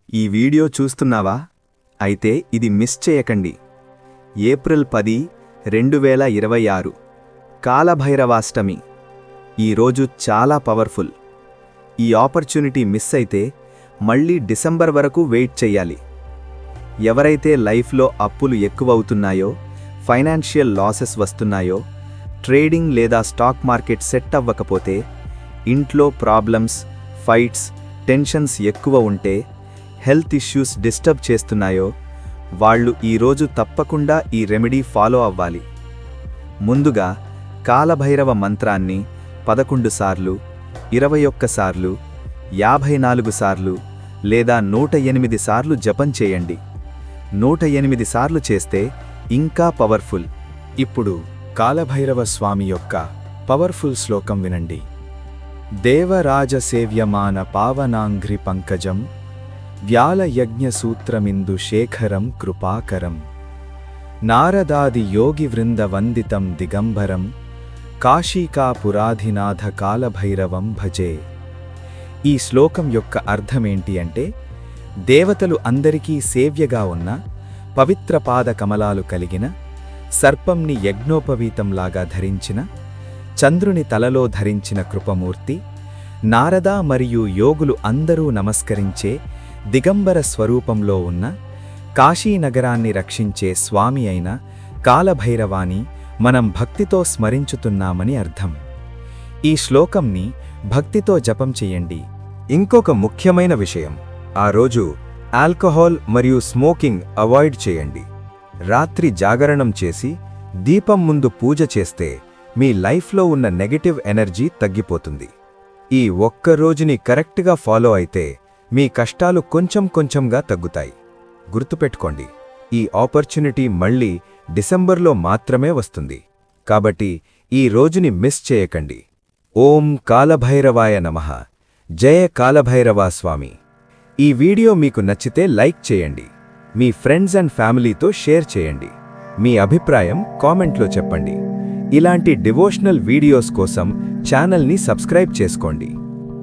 ఈ వీడియో చూస్తున్నావా? అయితే ఇది మిస్ చేయకండి. ఏప్రిల్ 10, 2026 కాలభైరవాష్టమి. ఈరోజు చాలా పవర్ఫుల్. ఈ ఆపర్చునిటీ మిస్ అయితే మళ్ళీ డిసెంబర్ వరకు వెయిట్ చెయ్యాలి. ఎవరైతే లైఫ్లో అప్పులు ఎక్కువవుతున్నాయో, ఫైనాన్షియల్ లాసెస్ వస్తున్నాయో, ట్రేడింగ్ లేదా స్టాక్ మార్కెట్ సెట్ అవ్వకపోతే, ఇంట్లో ప్రాబ్లమ్స్, ఫైట్స్, టెన్షన్స్ ఎక్కువ ఉంటే, హెల్త్ ఇష్యూస్ డిస్టర్బ్ చేస్తున్నాయో, వాళ్ళు ఈరోజు తప్పకుండా ఈ రెమెడీ ఫాలో అవ్వాలి. ముందుగా కాలభైరవ మంత్రాన్ని 11 సార్లు, 21 సార్లు, 54 సార్లు లేదా 108 సార్లు జపం చేయండి. 108 సార్లు చేస్తే ఇంకా పవర్ఫుల్. ఇప్పుడు కాలభైరవ స్వామి యొక్క పవర్ఫుల్ శ్లోకం వినండి. దేవరాజసేవ్యమాన పావనాంఘ్రి పంకజం వ్యాలయజ్ఞసూత్రమిందు శేఖరం కృపాకరం నారదాది యోగివృంద వందితం దిగంబరం కాశీకాపురాధినాథ కాలభైరవం భజే. ఈ శ్లోకం యొక్క అర్థమేంటి అంటే, దేవతలు అందరికీ సేవ్యగా ఉన్న పవిత్ర పాద కమలాలు కలిగిన, సర్పంని యజ్ఞోపవీతంలాగా ధరించిన, చంద్రుని తలలో ధరించిన కృపమూర్తి, నారద మరియు యోగులు అందరూ నమస్కరించే దిగంబర స్వరూపంలో ఉన్న, కాశీనగరాన్ని రక్షించే స్వామి అయిన కాలభైరవాని మనం భక్తితో స్మరించుతున్నామని అర్థం. ఈ శ్లోకంని భక్తితో జపం చెయ్యండి. ఇంకొక ముఖ్యమైన విషయం, ఆ రోజు ఆల్కహాల్ మరియు స్మోకింగ్ అవాయిడ్ చేయండి. రాత్రి జాగరణం చేసి దీపం ముందు పూజ చేస్తే మీ లైఫ్లో ఉన్న నెగటివ్ ఎనర్జీ తగ్గిపోతుంది. ఈ ఒక్క రోజుని కరెక్ట్గా ఫాలో అయితే మీ కష్టాలు కొంచెం కొంచెంగా తగ్గుతాయి. గుర్తుపెట్టుకోండి, ఈ ఆపర్చునిటీ మళ్ళీ డిసెంబర్లో మాత్రమే వస్తుంది. కాబట్టి ఈ రోజుని మిస్ చేయకండి. ఓం కాలభైరవాయ నమః. జయ కాలభైరవా స్వామి. ఈ వీడియో మీకు నచ్చితే లైక్ చేయండి. మీ ఫ్రెండ్స్ అండ్ ఫ్యామిలీతో షేర్ చేయండి. మీ అభిప్రాయం కామెంట్లో చెప్పండి. ఇలాంటి డివోషనల్ వీడియోస్ కోసం ఛానల్ని సబ్స్క్రైబ్ చేసుకోండి.